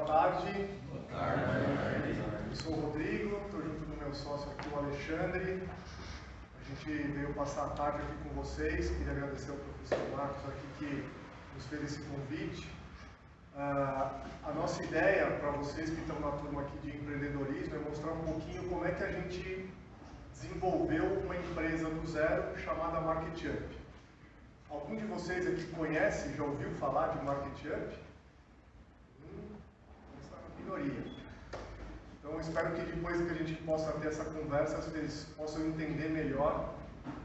tarde. Boa tarde. Eu sou o Rodrigo, estou junto do meu sócio aqui, o Alexandre. A gente veio passar a tarde aqui com vocês. Queria agradecer ao professor Marcos aqui que nos fez esse convite. A nossa ideia para vocês que estão na turma aqui de empreendedorismo é mostrar um pouquinho como é que a gente desenvolveu uma empresa do zero chamada MarketUp. Algum de vocês aqui conhece, já ouviu falar de MarketUp? Está na minoria. Então, espero que depois que a gente possa ter essa conversa, vocês possam entender melhor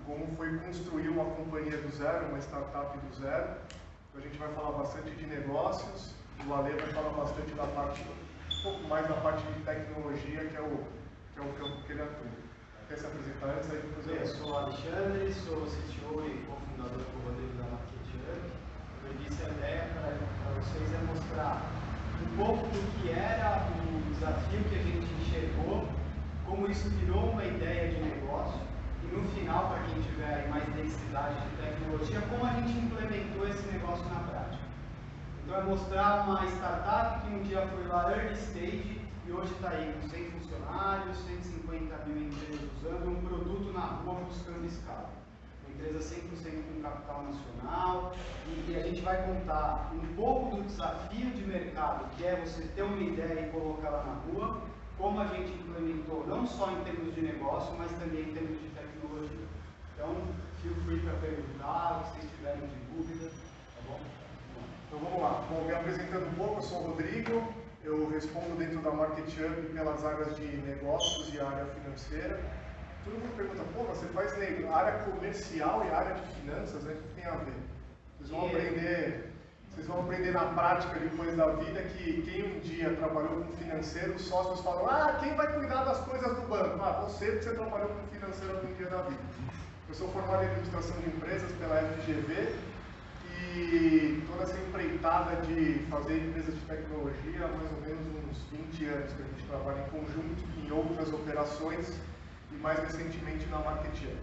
como foi construir uma companhia do zero, uma startup do zero. Então, a gente vai falar bastante de negócios, o Ale vai falar bastante da parte, um pouco mais da parte de tecnologia, que é o campo que ele atua. Quer se apresentar antes? Aí depois eu sou o Alexandre, sou CTO e cofundador com o Rodrigo da MarketUp. Como eu disse, a ideia para vocês é mostrar um pouco do que era o desafio que a gente enxergou, como isso virou uma ideia de negócio e no final, para quem tiver mais densidade de tecnologia, como a gente implementou esse negócio na prática. Então é mostrar uma startup que um dia foi lá early stage e hoje está aí com 100 funcionários, 150 mil empresas usando um produto na rua buscando escala. Uma empresa 100% com capital nacional e a gente vai contar um pouco do desafio de mercado, que é você ter uma ideia e colocá-la na rua, como a gente implementou, não só em termos de negócio, mas também em termos de tecnologia. Então, feel free para perguntar, se vocês tiverem de dúvida, tá bom? Então vamos lá. Bom, me apresentando um pouco, eu sou o Rodrigo, eu respondo dentro da MarketUp pelas áreas de negócios e área financeira. Todo mundo pergunta, pô, você faz área comercial e área de finanças, né? O que tem a ver? Vocês vão aprender na prática depois da vida que quem um dia trabalhou com financeiro, os sócios falam, quem vai cuidar das coisas do banco? Você, porque você trabalhou com financeiro algum dia da vida. Eu sou formado em administração de empresas pela FGV e toda essa empreitada de fazer empresas de tecnologia há mais ou menos uns 20 anos que a gente trabalha em conjunto, em outras operações e mais recentemente na MarketUp.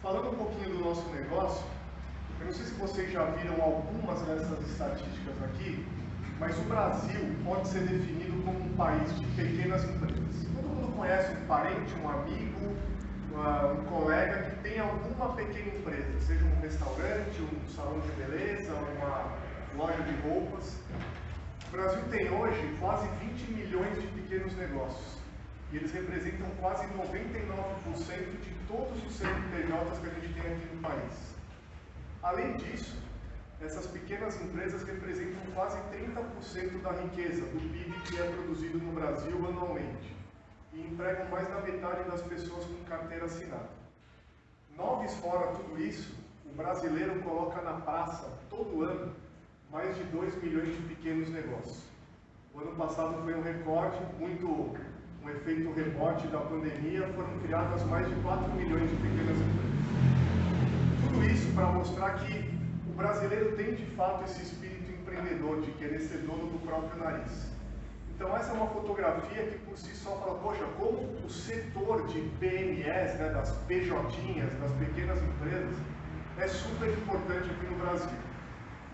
Falando um pouquinho do nosso negócio, eu não sei se vocês já viram algumas dessas estatísticas aqui, mas o Brasil pode ser definido como um país de pequenas empresas. Todo mundo conhece um parente, um amigo, um colega que tem alguma pequena empresa, seja um restaurante, um salão de beleza, uma loja de roupas. O Brasil tem hoje quase 20 milhões de pequenos negócios e eles representam quase 99% de todos os CNPJs que a gente tem aqui no país. Além disso, essas pequenas empresas representam quase 30% da riqueza do PIB que é produzido no Brasil anualmente e empregam mais da metade das pessoas com carteira assinada. Noves fora tudo isso, o brasileiro coloca na praça, todo ano, mais de 2 milhões de pequenos negócios. O ano passado foi um recorde, um efeito rebote da pandemia, foram criadas mais de 4 milhões de pequenas empresas. Tudo isso para mostrar que o brasileiro tem de fato esse espírito empreendedor, de querer ser dono do próprio nariz. Então essa é uma fotografia que por si só fala, poxa, como o setor de PMEs, né, das PJinhas, das pequenas empresas, é super importante aqui no Brasil.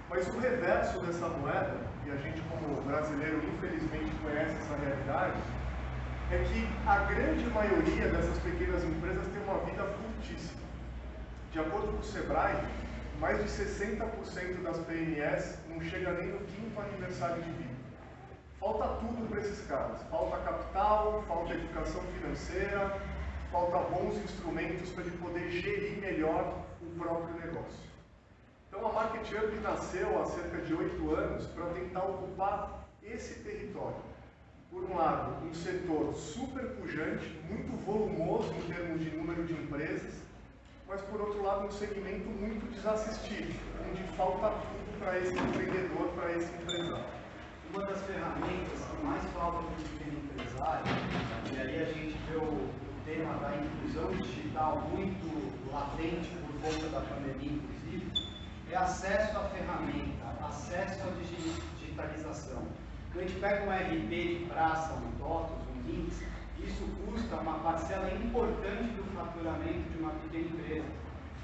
Mas o reverso dessa moeda, e a gente como brasileiro infelizmente conhece essa realidade, é que a grande maioria dessas pequenas empresas tem uma vida curtíssima. De acordo com o Sebrae, mais de 60% das PMEs não chega nem no 5º aniversário de vida. Falta tudo para esses caras. Falta capital, falta educação financeira, falta bons instrumentos para ele poder gerir melhor o próprio negócio. Então a MarketUp nasceu há cerca de 8 anos para tentar ocupar esse território. Por um lado, um setor super pujante, muito volumoso em termos de número de empresas, mas por outro lado um segmento muito desassistido, onde falta tudo para esse empreendedor, para esse empresário. Uma das ferramentas que mais falta para o pequeno empresário, e aí a gente vê o tema da inclusão digital muito latente por conta da pandemia, inclusive, é acesso à ferramenta, acesso à digitalização. Quando a gente pega um RP de praça, um TOTOS, um Linx, isso custa uma parcela importante do faturamento de uma pequena empresa.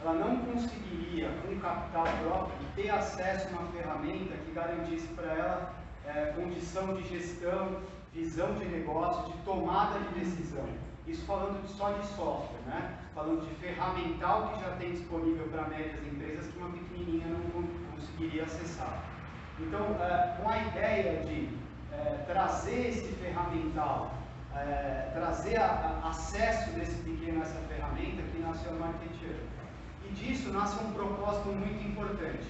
Ela não conseguiria, com capital próprio, ter acesso a uma ferramenta que garantisse para ela condição de gestão, visão de negócio, de tomada de decisão. Isso falando só de software, né? Falando de ferramental que já tem disponível para médias empresas que uma pequenininha não conseguiria acessar. Então, com a ideia de trazer esse ferramental, trazer acesso desse pequeno a essa ferramenta, que nasceu a MarketUp. E disso nasce um propósito muito importante.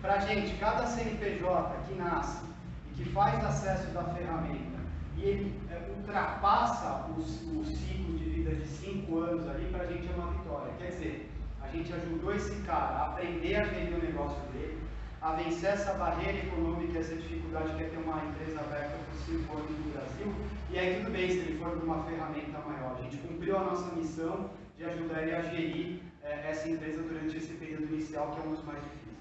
Para a gente, cada CNPJ que nasce e que faz acesso da ferramenta, e ele ultrapassa o ciclo de vida de 5 anos ali, para a gente é uma vitória. Quer dizer, a gente ajudou esse cara a aprender a gerir o negócio dele, a vencer essa barreira econômica, essa dificuldade que é ter uma empresa aberta por 5 anos no Brasil, e aí tudo bem se ele for para uma ferramenta maior. A gente cumpriu a nossa missão de ajudar ele a gerir essa empresa durante esse período inicial, que é um dos mais difíceis.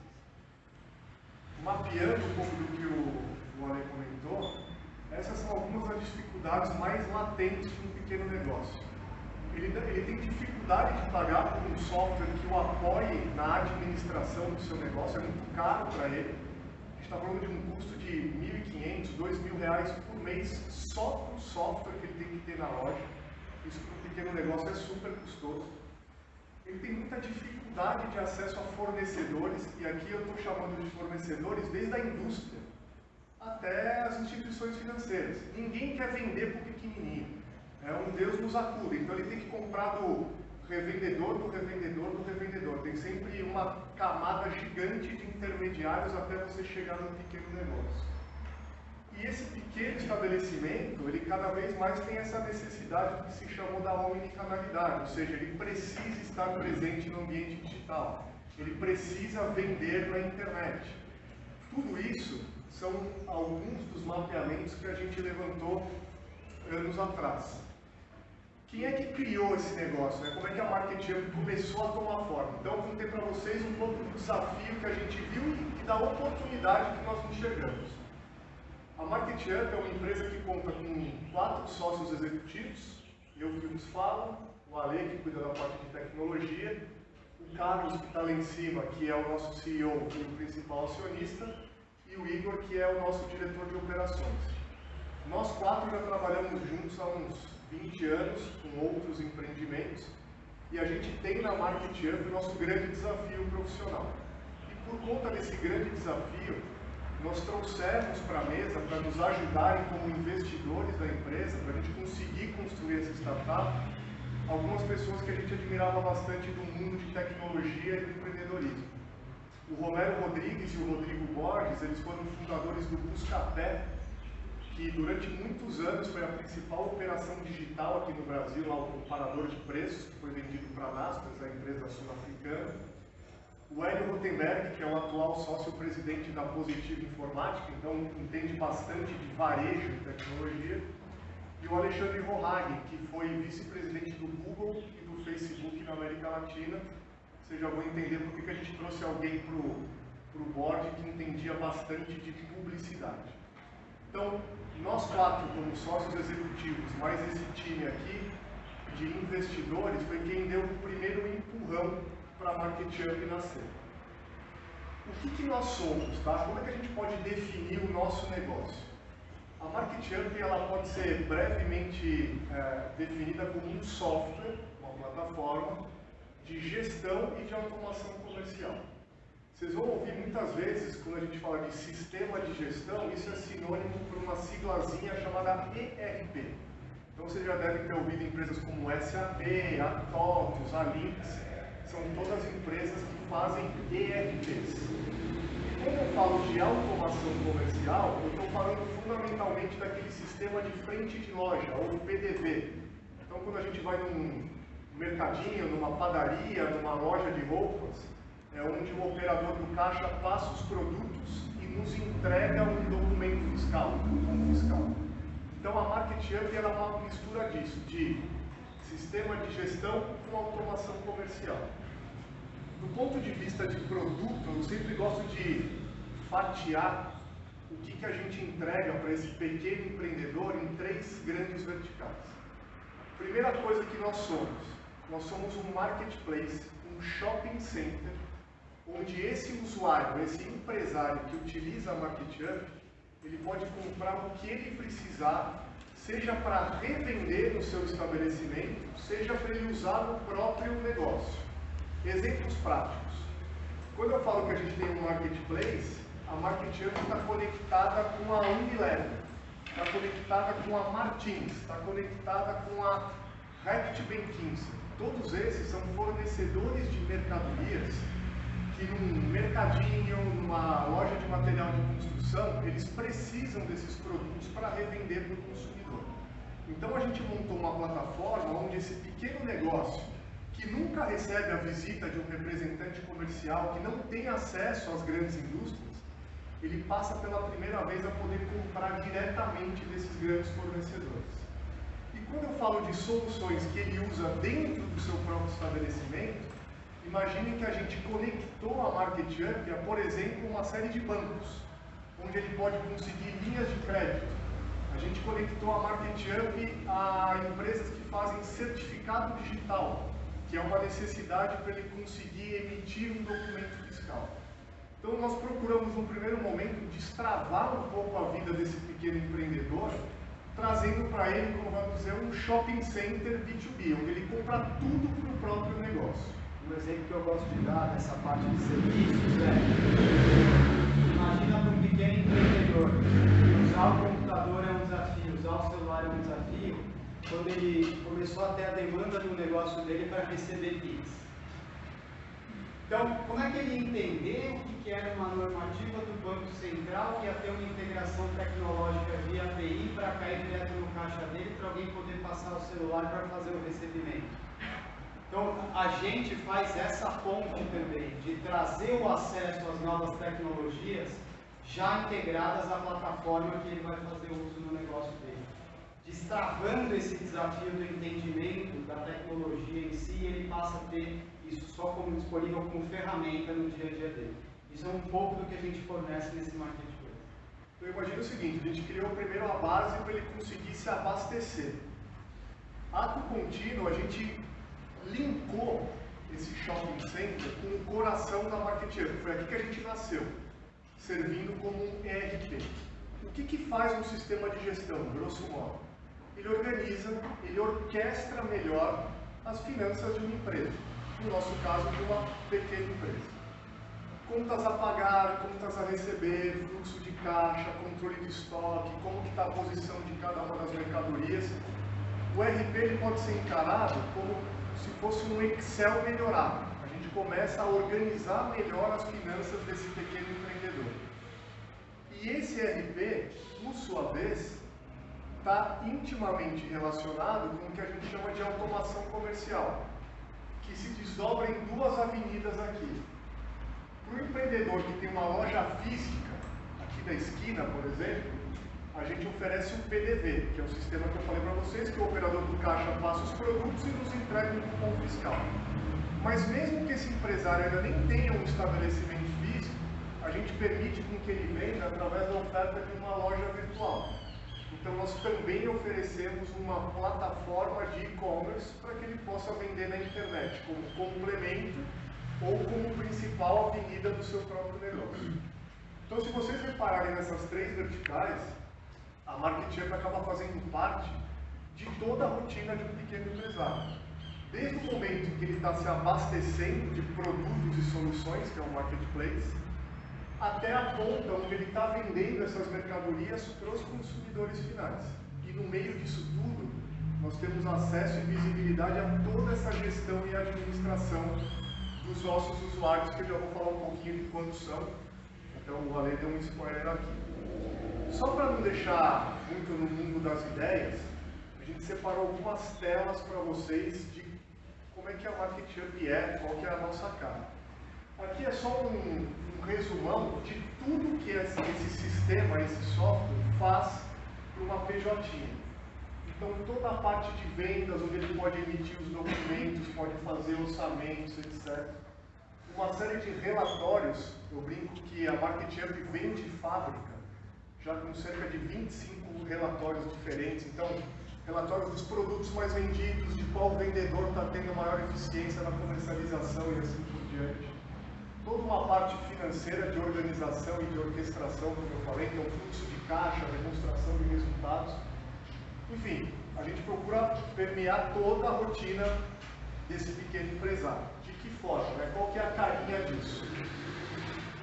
Mapeando um pouco do que o Ale comentou, essas são algumas das dificuldades mais latentes de um pequeno negócio. Ele tem dificuldade de pagar por um software que o apoie na administração do seu negócio, é muito caro para ele. A gente está falando de um custo de R$ 1.500, R$ 2.000 por mês só para o software que ele tem que ter na loja. Isso para um pequeno negócio é super custoso. Ele tem muita dificuldade de acesso a fornecedores, e aqui eu estou chamando de fornecedores desde a indústria até as instituições financeiras. Ninguém quer vender para o pequenininho. É um Deus nos acuda, então ele tem que comprar do revendedor, do revendedor, do revendedor. Tem sempre uma camada gigante de intermediários até você chegar no pequeno negócio. E esse pequeno estabelecimento, ele cada vez mais tem essa necessidade do que se chamou da omnicanalidade, ou seja, ele precisa estar presente no ambiente digital, ele precisa vender na internet. Tudo isso são alguns dos mapeamentos que a gente levantou anos atrás. Quem é que criou esse negócio? Como é que a MarketUp começou a tomar forma? Então, eu contei para vocês um pouco do desafio que a gente viu e da oportunidade que nós enxergamos. A MarketUp é uma empresa que conta com 4 sócios executivos, eu que vos falo, o Ale, que cuida da parte de tecnologia, o Carlos, que está lá em cima, que é o nosso CEO e o principal acionista, e o Igor, que é o nosso diretor de operações. Nós 4 já trabalhamos juntos há uns 20 anos, com outros empreendimentos, e a gente tem na MarketUp o nosso grande desafio profissional. E por conta desse grande desafio, nós trouxemos para a mesa, para nos ajudarem como investidores da empresa, para a gente conseguir construir essa startup, algumas pessoas que a gente admirava bastante do mundo de tecnologia e do empreendedorismo. O Romero Rodrigues e o Rodrigo Borges, eles foram fundadores do Buscapé, que durante muitos anos foi a principal operação digital aqui no Brasil, lá o comparador de preços, que foi vendido para a Naspers, a empresa sul-africana. O Hélio Rotenberg, que é o atual sócio-presidente da Positiva Informática, então entende bastante de varejo e tecnologia. E o Alexandre Rohag, que foi vice-presidente do Google e do Facebook na América Latina. Vocês já vão entender por que a gente trouxe alguém para o board que entendia bastante de publicidade. Então, nós 4, como sócios executivos, mais esse time aqui de investidores, foi quem deu o primeiro empurrão para a MarketUp nascer. O que nós somos, tá? Como é que a gente pode definir o nosso negócio? A MarketUp ela pode ser brevemente definida como um software, uma plataforma de gestão e de automação comercial. Vocês vão ouvir muitas vezes, quando a gente fala de sistema de gestão, isso é sinônimo por uma siglazinha chamada ERP. Então vocês já devem ter ouvido empresas como SAP, a TOTUS, a Lynx, são todas empresas que fazem ERPs. E quando eu falo de automação comercial, eu estou falando fundamentalmente daquele sistema de frente de loja, ou PDV. Então quando a gente vai num mercadinho, numa padaria, numa loja de roupas, é onde o operador do caixa passa os produtos e nos entrega um documento fiscal, um cupom fiscal. Então a MarketUp ela é uma mistura disso, de sistema de gestão com automação comercial. Do ponto de vista de produto, eu sempre gosto de fatiar o que a gente entrega para esse pequeno empreendedor em 3 grandes verticais. Primeira coisa que nós somos um marketplace, um shopping center, onde esse usuário, esse empresário que utiliza a MarketUp, ele pode comprar o que ele precisar, seja para revender no seu estabelecimento, seja para ele usar no próprio negócio. Exemplos práticos. Quando eu falo que a gente tem um marketplace, a MarketUp está conectada com a Unilever, está conectada com a Martins, está conectada com a Reckitt Benckinsey. Todos esses são fornecedores de mercadorias que num mercadinho, numa loja de material de construção, eles precisam desses produtos para revender para o consumidor. Então a gente montou uma plataforma onde esse pequeno negócio, que nunca recebe a visita de um representante comercial, que não tem acesso às grandes indústrias, ele passa pela primeira vez a poder comprar diretamente desses grandes fornecedores. E quando eu falo de soluções que ele usa dentro do seu próprio estabelecimento, imagine que a gente conectou a MarketUp a, por exemplo, uma série de bancos, onde ele pode conseguir linhas de crédito. A gente conectou a MarketUp a empresas que fazem certificado digital, que é uma necessidade para ele conseguir emitir um documento fiscal. Então nós procuramos, no primeiro momento, destravar um pouco a vida desse pequeno empreendedor, trazendo para ele, como vamos dizer, um shopping center B2B, onde ele compra tudo para o próprio negócio. Um exemplo que eu gosto de dar nessa parte de serviços é, imagina para um pequeno empreendedor, usar o computador é um desafio, usar o celular é um desafio, quando ele começou a ter a demanda do negócio dele para receber Pix. Então, como é que ele entendeu o que era uma normativa do Banco Central, que ia ter uma integração tecnológica via API para cair direto no caixa dele, para alguém poder passar o celular para fazer o recebimento? Então, a gente faz essa ponte também, de trazer o acesso às novas tecnologias já integradas à plataforma que ele vai fazer uso no negócio dele. Destravando esse desafio do entendimento da tecnologia em si, ele passa a ter isso só como disponível como ferramenta no dia a dia dele. Isso é um pouco do que a gente fornece nesse marketplace. Então imagina o seguinte, a gente criou primeiro a base para ele conseguir se abastecer. Ato contínuo, a gente linkou esse shopping center com o coração da MarketUp. Foi aqui que a gente nasceu, servindo como um ERP. O que faz um sistema de gestão, grosso modo? Ele organiza, ele orquestra melhor as finanças de uma empresa. No nosso caso, de uma pequena empresa. Contas a pagar, contas a receber, fluxo de caixa, controle de estoque, como que está a posição de cada uma das mercadorias. O ERP ele pode ser encarado como se fosse um Excel melhorado. A gente começa a organizar melhor as finanças desse pequeno empreendedor. E esse ERP, por sua vez, está intimamente relacionado com o que a gente chama de automação comercial, que se desdobra em duas avenidas aqui. Para o empreendedor que tem uma loja física, aqui da esquina, por exemplo, a gente oferece um PDV, que é o sistema que eu falei para vocês, que o operador do caixa passa os produtos e nos entrega um cupom fiscal. Mas mesmo que esse empresário ainda nem tenha um estabelecimento físico, a gente permite com que ele venda através da oferta de uma loja virtual. Então nós também oferecemos uma plataforma de e-commerce para que ele possa vender na internet, como complemento ou como principal avenida do seu próprio negócio. Então se vocês repararem nessas três verticais, a MarketUp acaba fazendo parte de toda a rotina de um pequeno empresário. Desde o momento em que ele está se abastecendo de produtos e soluções, que é o marketplace, até a ponta onde ele está vendendo essas mercadorias para os consumidores finais. E no meio disso tudo, nós temos acesso e visibilidade a toda essa gestão e administração dos nossos usuários, que eu já vou falar um pouquinho de quantos são. Então o Ale deu um spoiler aqui. Só para não deixar muito no mundo das ideias, a gente separou algumas telas para vocês de como é que a MarketUp é, qual que é a nossa cara. Aqui é só um resumão de tudo que esse sistema, esse software faz para uma PJ. Então toda a parte de vendas, onde ele pode emitir os documentos, pode fazer orçamentos, etc. Uma série de relatórios, eu brinco que a MarketUp vem de fábrica, já com cerca de 25 relatórios diferentes. Então, relatórios dos produtos mais vendidos, de qual vendedor está tendo maior eficiência na comercialização e assim por diante. toda uma parte financeira de organização e de orquestração, como eu falei, que é um fluxo de caixa, demonstração de resultados. Enfim, a gente procura permear toda a rotina desse pequeno empresário. De que forma? Né? Qual que é a carinha disso?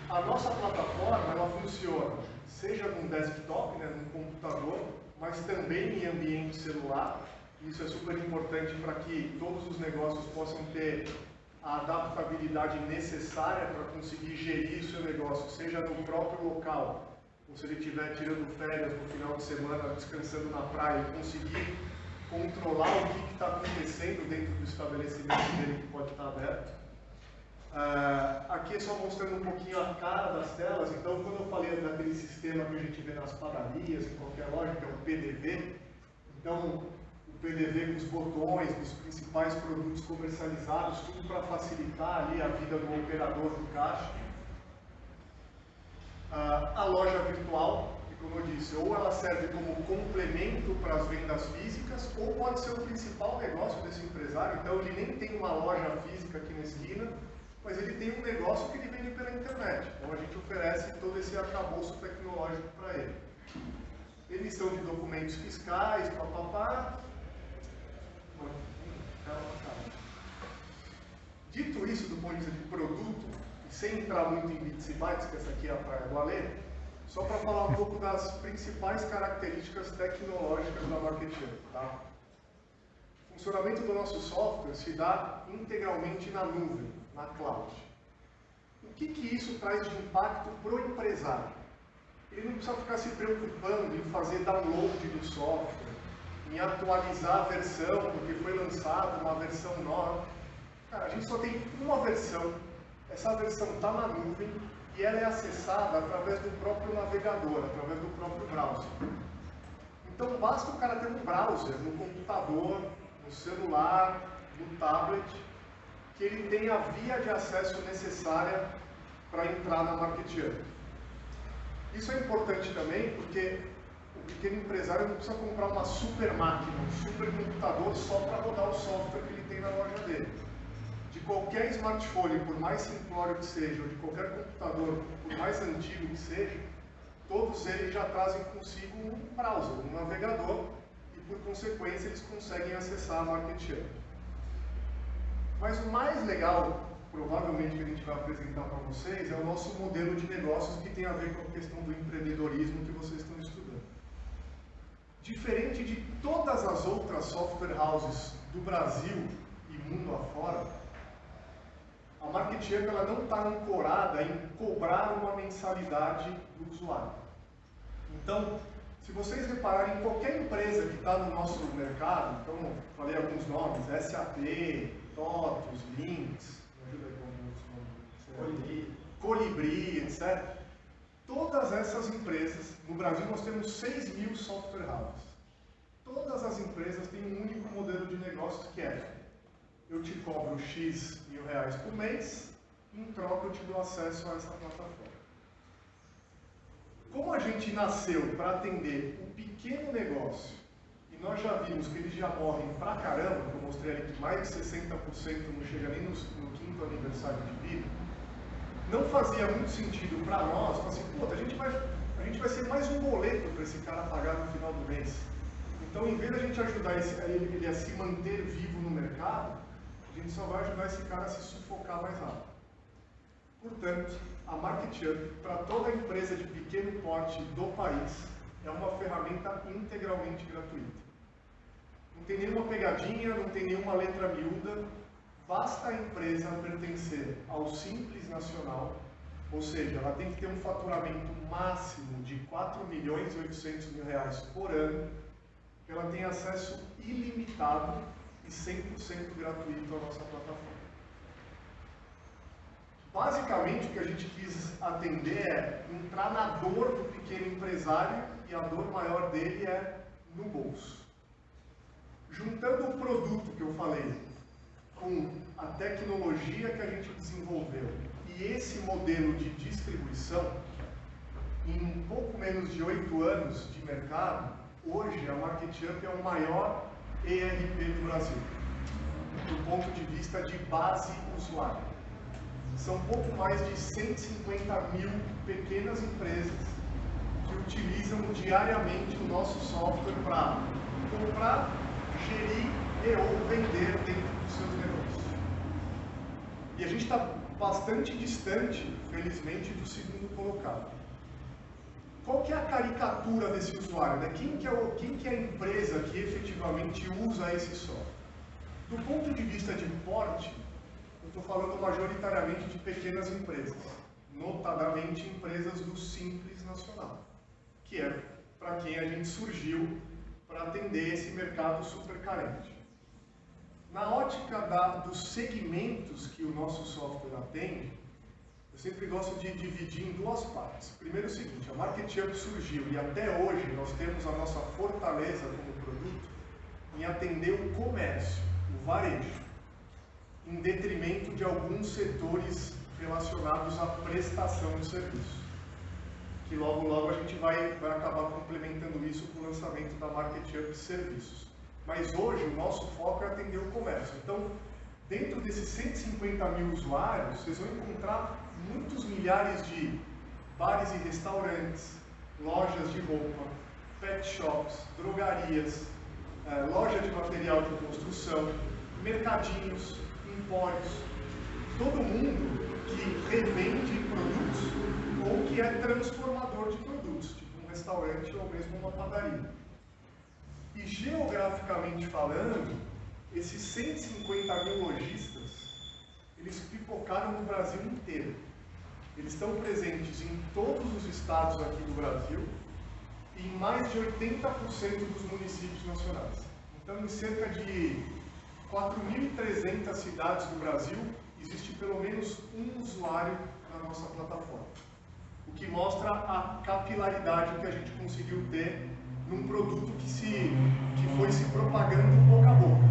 A nossa plataforma, ela funciona seja num desktop, né, num computador, mas também em ambiente celular. Isso é super importante para que todos os negócios possam ter a adaptabilidade necessária para conseguir gerir o seu negócio, seja no próprio local, ou se ele estiver tirando férias no final de semana, descansando na praia, e conseguir controlar o que está acontecendo dentro do estabelecimento dele que pode estar aberto. Aqui é só mostrando um pouquinho a cara das telas. Então, quando eu falei daquele sistema que a gente vê nas padarias, em qualquer loja, que é o PDV, então o PDV com os botões dos principais produtos comercializados, tudo para facilitar ali a vida do operador do caixa. A loja virtual, que como eu disse, ou ela serve como complemento para as vendas físicas, ou pode ser o principal negócio desse empresário. Então ele nem tem uma loja física aqui na esquina, mas ele tem um negócio que ele vende pela internet. Então a gente oferece todo esse arcabouço tecnológico para ele. Emissão de documentos fiscais, papapá. Dito isso, do ponto de vista de produto, e sem entrar muito em bits e bytes, que essa aqui é a praia do Alê, só para falar um pouco das principais características tecnológicas da Marketeer. Tá? O funcionamento do nosso software se dá integralmente na nuvem, na cloud. O que isso traz de impacto para o empresário? Ele não precisa ficar se preocupando em fazer download do software, em atualizar a versão, porque foi lançada uma versão nova. Cara, a gente só tem uma versão, essa versão está na nuvem e ela é acessada através do próprio navegador, através do próprio browser. Então basta o cara ter um browser no computador, no celular, no tablet, que ele tenha a via de acesso necessária para entrar na Marketeer. Isso é importante também porque o pequeno empresário não precisa comprar uma super máquina, um super computador só para rodar o software que ele tem na loja dele. De qualquer smartphone, por mais simplório que seja, ou de qualquer computador, por mais antigo que seja, todos eles já trazem consigo um browser, um navegador, e por consequência eles conseguem acessar a Marketeer. Mas o mais legal, provavelmente, que a gente vai apresentar para vocês é o nosso modelo de negócios que tem a ver com a questão do empreendedorismo que vocês estão estudando. Diferente de todas as outras software houses do Brasil e mundo afora, a Marketeer ela não está ancorada em cobrar uma mensalidade do usuário. Então, se vocês repararem em qualquer empresa que está no nosso mercado, então, falei alguns nomes, SAP, TOTUS, Lynx, me ajuda aí com alguns nomes, Colibri, etc. Todas essas empresas, no Brasil nós temos 6.000 software houses. Todas as empresas têm um único modelo de negócios que é: eu te cobro X mil reais por mês, e em troca eu te dou acesso a essa plataforma. Como a gente nasceu para atender o pequeno negócio, e nós já vimos que eles já morrem pra caramba, que eu mostrei ali que mais de 60% não chega nem no 5º aniversário de vida, não fazia muito sentido para nós, falar assim, pô, a gente vai ser mais um boleto para esse cara pagar no final do mês. Então, em vez de a gente ajudar ele a se manter vivo no mercado, a gente só vai ajudar esse cara a se sufocar mais rápido. Portanto, a Marketeer, para toda empresa de pequeno porte do país, é uma ferramenta integralmente gratuita. Não tem nenhuma pegadinha, não tem nenhuma letra miúda, basta a empresa pertencer ao Simples Nacional, ou seja, ela tem que ter um faturamento máximo de R$4.800.000 por ano, que ela tenha acesso ilimitado e 100% gratuito à nossa plataforma. Basicamente, o que a gente quis atender é entrar na dor do pequeno empresário, e a dor maior dele é no bolso. Juntando o produto que eu falei com a tecnologia que a gente desenvolveu e esse modelo de distribuição, em um pouco menos de 8 anos de mercado, hoje a Marketeer é o maior ERP do Brasil, do ponto de vista de base usuário. são pouco mais de 150 mil pequenas empresas que utilizam diariamente o nosso software para comprar, gerir e ou vender dentro dos seus negócios. E a gente está bastante distante, felizmente, do segundo colocado. Qual que é a caricatura desse usuário? Né? Quem que é a empresa que efetivamente usa esse software? Do ponto de vista de porte, eu estou falando majoritariamente de pequenas empresas, notadamente empresas do Simples Nacional, que é para quem a gente surgiu para atender esse mercado super carente. Na ótica dos segmentos que o nosso software atende, eu sempre gosto de dividir em duas partes. Primeiro o seguinte, a MarketUp surgiu e até hoje nós temos a nossa fortaleza como produto em atender o comércio, o varejo, em detrimento de alguns setores relacionados à prestação de serviço. Que logo a gente vai acabar complementando isso com o lançamento da MarketUp Serviços. Mas hoje o nosso foco é atender o comércio. Então, dentro desses 150 mil usuários, vocês vão encontrar muitos milhares de bares e restaurantes, lojas de roupa, pet shops, drogarias, loja de material de construção, mercadinhos, empórios, todo mundo que revende produtos ou que é transformador de produtos, tipo um restaurante ou mesmo uma padaria. E geograficamente falando, esses 150 mil lojistas, eles pipocaram no Brasil inteiro. Eles estão presentes em todos os estados aqui do Brasil e em mais de 80% dos municípios nacionais. Então, em cerca de 4.300 cidades do Brasil, existe pelo menos um usuário na nossa plataforma. O que mostra a capilaridade que a gente conseguiu ter num produto que foi se propagando boca a boca.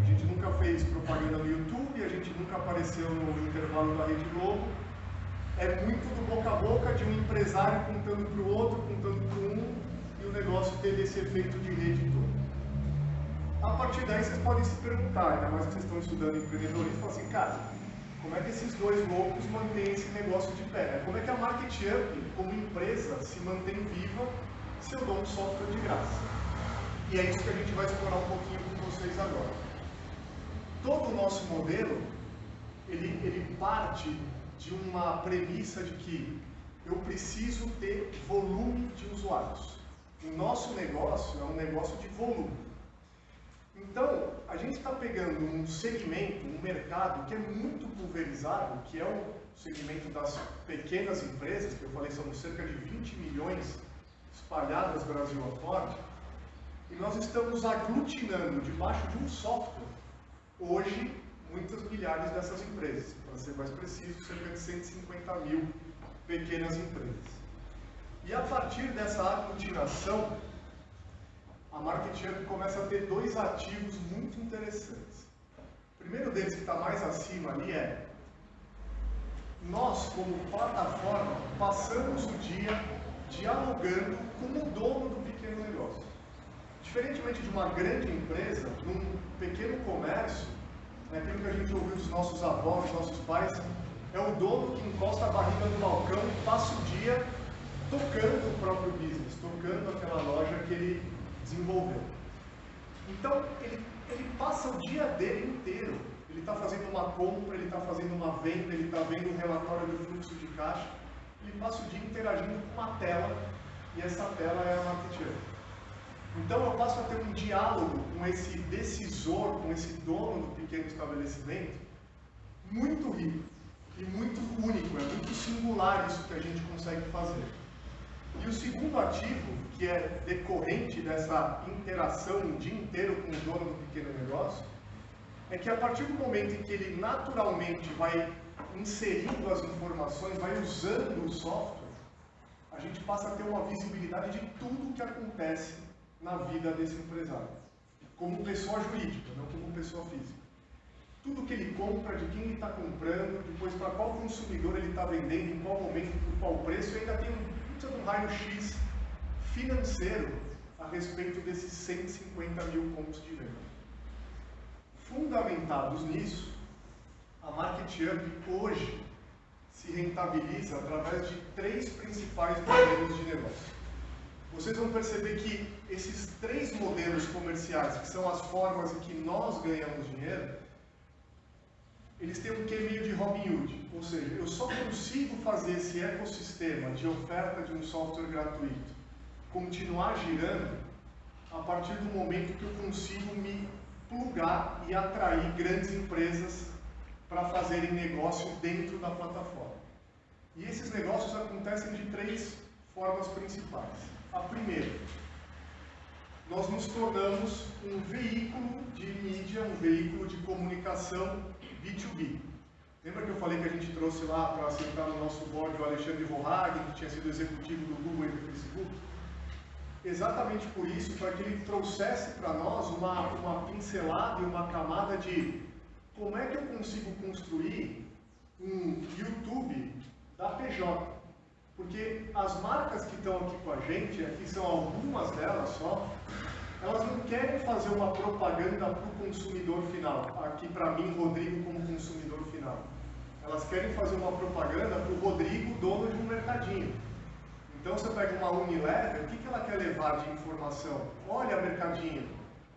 A gente nunca fez propaganda no YouTube, a gente nunca apareceu no intervalo da Rede Globo. É muito do boca a boca de um empresário contando para o outro, contando para um, e o negócio teve esse efeito de rede todo. A partir daí vocês podem se perguntar, ainda mais que vocês estão estudando empreendedorismo, falam assim, cara, como é que esses dois loucos mantêm esse negócio de pé? Como é que a MarketUp, como empresa, se mantém viva se eu dou um software de graça? E é isso que a gente vai explorar um pouquinho com vocês agora. Todo o nosso modelo, ele parte de uma premissa de que eu preciso ter volume de usuários. O nosso negócio é um negócio de volume. Então, a gente está pegando um segmento, um mercado que é muito pulverizado, que é o segmento das pequenas empresas, que eu falei são cerca de 20 milhões espalhadas Brasil afora, e nós estamos aglutinando debaixo de um software, hoje, muitas milhares dessas empresas, para ser mais preciso, cerca de 150 mil pequenas empresas. E a partir dessa aglutinação, a MarketUp começa a ter dois ativos muito interessantes. O primeiro deles, que está mais acima ali, é nós, como plataforma, passamos o dia dialogando com o dono do pequeno negócio. Diferentemente de uma grande empresa, num pequeno comércio, aquilo que a gente ouviu dos nossos avós, dos nossos pais, é o dono que encosta a barriga no balcão e passa o dia tocando o próprio business, tocando aquela loja que ele desenvolveu. Então, ele passa o dia dele inteiro. Ele está fazendo uma compra, ele está fazendo uma venda, ele está vendo um relatório do fluxo de caixa. Ele passa o dia interagindo com uma tela, e essa tela é a MarketUp. Então, eu passo a ter um diálogo com esse decisor, com esse dono do pequeno estabelecimento, muito rico e muito único, é muito singular isso que a gente consegue fazer. E o segundo ativo, que é decorrente dessa interação o dia inteiro com o dono do pequeno negócio, é que a partir do momento em que ele naturalmente vai inserindo as informações, vai usando o software, a gente passa a ter uma visibilidade de tudo o que acontece na vida desse empresário, como pessoa jurídica, não como pessoa física. Tudo que ele compra, de quem ele está comprando, depois para qual consumidor ele está vendendo, em qual momento, por qual preço, e ainda tem um raio-x financeiro a respeito desses 150 mil pontos de venda. Fundamentados nisso, a MarketUp hoje se rentabiliza através de 3 principais modelos de negócio. Vocês vão perceber que esses 3 modelos comerciais, que são as formas em que nós ganhamos dinheiro, eles têm um quê meio de Robin Hood, ou seja, eu só consigo fazer esse ecossistema de oferta de um software gratuito continuar girando a partir do momento que eu consigo me plugar e atrair grandes empresas para fazerem negócio dentro da plataforma. E esses negócios acontecem de 3 formas principais. A primeira, nós nos tornamos um veículo de mídia, um veículo de comunicação B2B. Lembra que eu falei que a gente trouxe lá para sentar no nosso board o Alexandre Vorhagen, que tinha sido executivo do Google e do Facebook? Exatamente por isso, para que ele trouxesse para nós uma pincelada e uma camada de como é que eu consigo construir um YouTube da PJ. Porque as marcas que estão aqui com a gente, aqui são algumas delas só, elas não querem fazer uma propaganda para o consumidor final, aqui para mim, Rodrigo, como consumidor final. Elas querem fazer uma propaganda para o Rodrigo, dono de um mercadinho. Então você pega uma Unilever, o que ela quer levar de informação? Olha, mercadinho,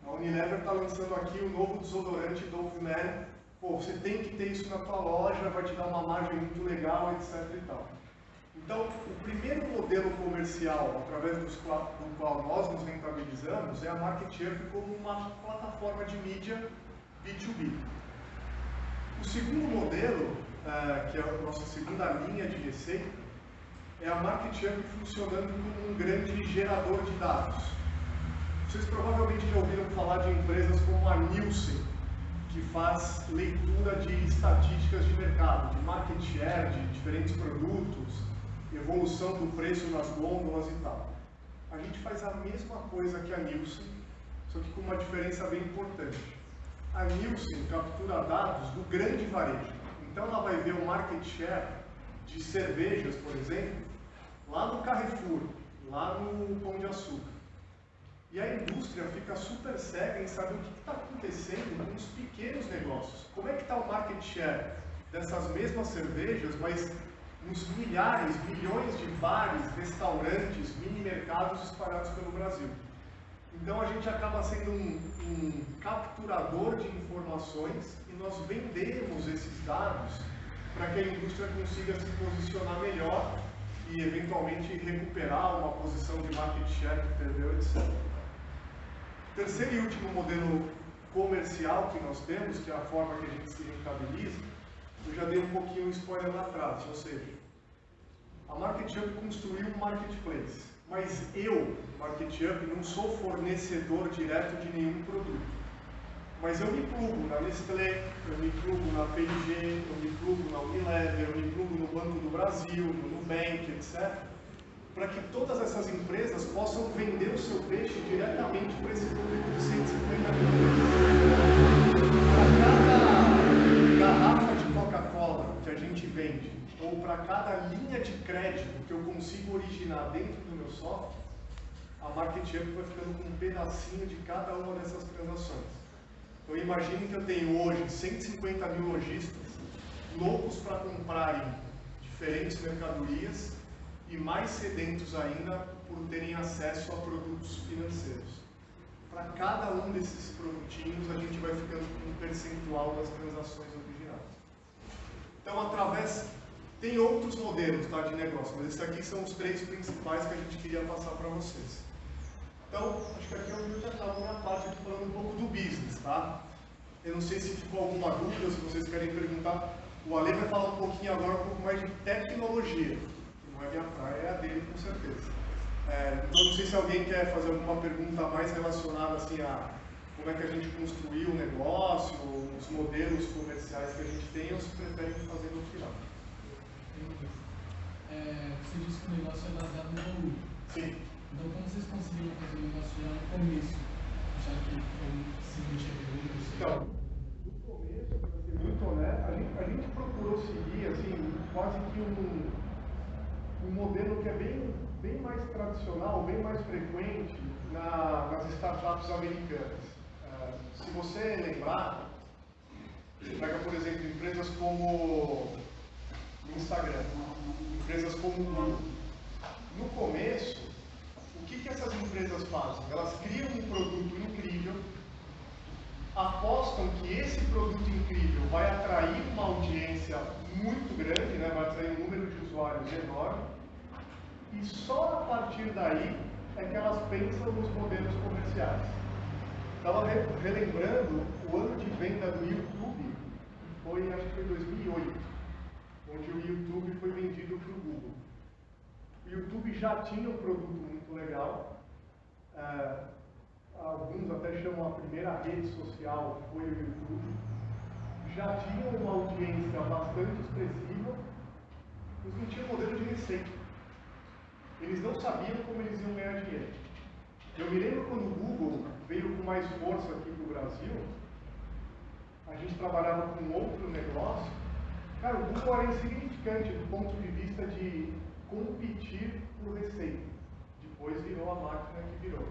a Unilever está lançando aqui o novo desodorante Dove Men. Pô, você tem que ter isso na tua loja, vai te dar uma margem muito legal, etc e tal. Então, o primeiro modelo comercial, através do qual nós nos rentabilizamos, é a MarketUp como uma plataforma de mídia B2B. O segundo modelo, que é a nossa segunda linha de receita, é a MarketUp funcionando como um grande gerador de dados. Vocês provavelmente já ouviram falar de empresas como a Nielsen, que faz leitura de estatísticas de mercado, de market share, de diferentes produtos, evolução do preço nas gôndolas e tal. A gente faz a mesma coisa que a Nielsen, só que com uma diferença bem importante. A Nielsen captura dados do grande varejo. Então ela vai ver o market share de cervejas, por exemplo, lá no Carrefour, lá no Pão de Açúcar. E a indústria fica super cega em saber o que está acontecendo com os pequenos negócios. Como é que está o market share dessas mesmas cervejas, mas nos milhares, milhões de bares, restaurantes, mini mercados espalhados pelo Brasil. Então a gente acaba sendo um capturador de informações e nós vendemos esses dados para que a indústria consiga se posicionar melhor e eventualmente recuperar uma posição de market share que perdeu, etc. Terceiro e último modelo comercial que nós temos, que é a forma que a gente se rentabiliza, eu já dei um pouquinho um spoiler lá atrás, ou seja, a MarketUp construiu um marketplace, mas eu, MarketUp, não sou fornecedor direto de nenhum produto. Mas eu me plugo na Nestlé, eu me plugo na P&G, eu me plugo na Unilever, eu me plugo no Banco do Brasil, no Nubank, etc. Para que todas essas empresas possam vender o seu peixe diretamente para esse público de 150 mil. Para cada garrafa de Coca-Cola que a gente vende, ou para cada linha de crédito que eu consigo originar dentro do meu software, a MarketUp vai ficando com um pedacinho de cada uma dessas transações. Então imagine que eu tenho hoje 150 mil lojistas loucos para comprarem diferentes mercadorias e mais sedentos ainda por terem acesso a produtos financeiros. Para cada um desses produtinhos a gente vai ficando com um percentual das transações originais. Então tem outros modelos, tá, de negócio, mas esses aqui são os 3 principais que a gente queria passar para vocês. Então, acho que aqui eu já estava na minha parte aqui falando um pouco do business, tá? Eu não sei se ficou alguma dúvida, se vocês querem perguntar. O Ale vai falar um pouquinho agora, um pouco mais de tecnologia, que não é minha praia, é a dele, com certeza. Então, não sei se alguém quer fazer alguma pergunta mais relacionada assim, a como é que a gente construiu o negócio, os modelos comerciais que a gente tem, ou se preferem fazer no final. Você disse que o negócio é baseado no volume. Sim. Então, como vocês conseguiram fazer o negócio já no começo? Já que se não tinha perguntas? Então, no começo, para ser muito honesto, a gente procurou seguir assim, quase que um modelo que é bem mais tradicional, bem mais frequente nas startups americanas. Se você lembrar, você pega, por exemplo, empresas como no Instagram, empresas como o Google. No começo, o que essas empresas fazem? Elas criam um produto incrível, apostam que esse produto incrível vai atrair uma audiência muito grande, né? Vai atrair um número de usuários enorme, e só a partir daí é que elas pensam nos modelos comerciais. Estava relembrando o ano de venda do YouTube, foi, acho que foi 2008, onde o YouTube foi vendido para o Google. O YouTube já tinha um produto muito legal, alguns até chamam a primeira rede social, foi o YouTube, já tinha uma audiência bastante expressiva, mas não tinha modelo de receita. Eles não sabiam como eles iam ganhar dinheiro. Eu me lembro quando o Google veio com mais força aqui para o Brasil, a gente trabalhava com outro negócio. Cara, o Google era insignificante do ponto de vista de competir por receita. Depois virou a máquina que virou.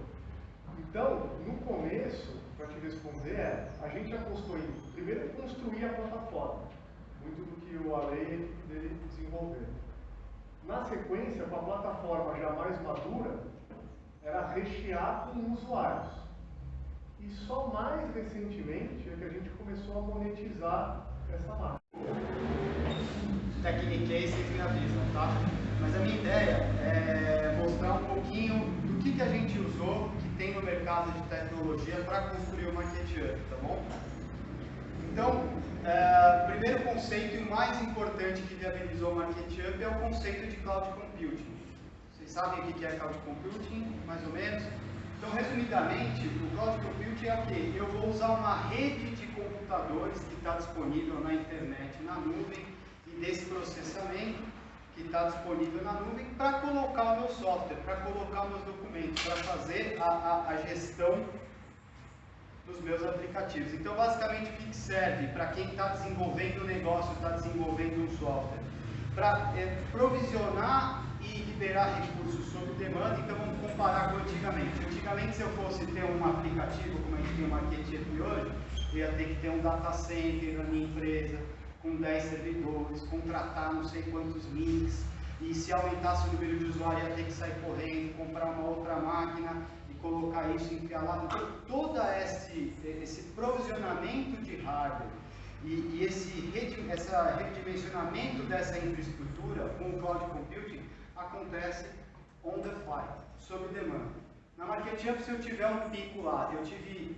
Então, no começo, para te responder, a gente apostou em, primeiro, construir a plataforma. Muito do que o Ale e a equipe dele desenvolveram. Na sequência, com a plataforma já mais madura, era rechear com usuários. E só mais recentemente é que a gente começou a monetizar essa marca. Tecniquez, vocês me avisam, tá? Mas a minha ideia é mostrar um pouquinho do que a gente usou, que tem no mercado de tecnologia para construir o MarketUp, tá bom? Então, o primeiro conceito e o mais importante que viabilizou o MarketUp é o conceito de Cloud Computing. Vocês sabem o que é Cloud Computing, mais ou menos? Então, resumidamente, o Cloud Computing é o quê? Eu vou usar uma rede de computadores que está disponível na internet, na nuvem, e desse processamento que está disponível na nuvem para colocar o meu software, para colocar meus documentos, para fazer a gestão dos meus aplicativos. Então, basicamente, o que serve para quem está desenvolvendo um negócio, está desenvolvendo um software? Para provisionar e liberar recursos sob demanda. Então, vamos comparar com antigamente. Antigamente, se eu fosse ter um aplicativo, como a gente tem o MarketUp hoje, eu ia ter que ter um data center na minha empresa, com 10 servidores, contratar não sei quantos links, e se aumentasse o número de usuários, ia ter que sair correndo, comprar uma outra máquina e colocar isso, enfiar lá. Então, todo esse provisionamento de hardware e esse redimensionamento dessa infraestrutura com o Cloud Computing acontece on the fly, sob demanda. Na MarketUp, se eu tiver um pico lá, eu tive...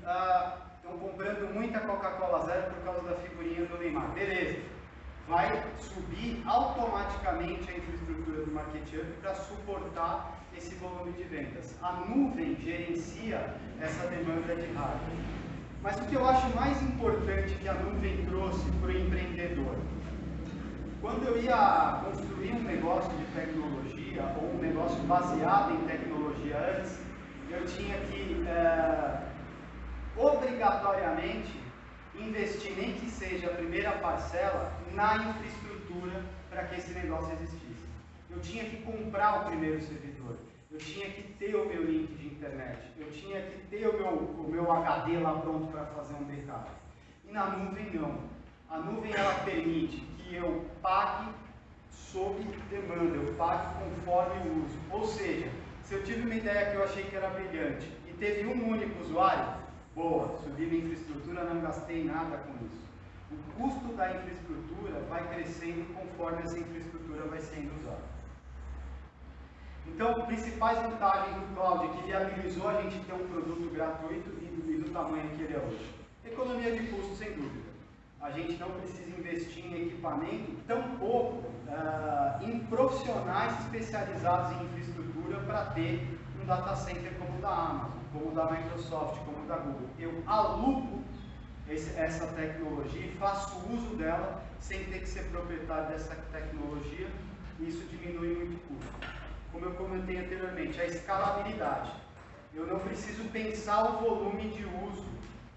estão comprando muita Coca-Cola Zero por causa da figurinha do Neymar. Beleza. Vai subir automaticamente a infraestrutura do MarketUp para suportar esse volume de vendas. A nuvem gerencia essa demanda de hardware. Mas o que eu acho mais importante que a nuvem trouxe para o empreendedor? Quando eu ia construir um negócio de tecnologia, ou um negócio baseado em tecnologia antes, eu tinha que... obrigatoriamente investir, nem que seja a primeira parcela, na infraestrutura para que esse negócio existisse. Eu tinha que comprar o primeiro servidor, eu tinha que ter o meu link de internet, eu tinha que ter o meu HD lá pronto para fazer um backup. E na nuvem não. A nuvem ela permite que eu pague sob demanda, eu pague conforme o uso. Ou seja, se eu tive uma ideia que eu achei que era brilhante e teve um único usuário, boa, subi minha infraestrutura, não gastei nada com isso. O custo da infraestrutura vai crescendo conforme essa infraestrutura vai sendo usada. Então, principais vantagens do cloud que viabilizou a gente ter um produto gratuito e do tamanho que ele é hoje. Economia de custo, sem dúvida. A gente não precisa investir em equipamento, tampouco em profissionais especializados em infraestrutura para ter um data center como o da Amazon, como o da Microsoft, como o da Google. Eu alugo essa tecnologia e faço uso dela sem ter que ser proprietário dessa tecnologia, e isso diminui muito o custo. Como eu comentei anteriormente, a escalabilidade. Eu não preciso pensar o volume de uso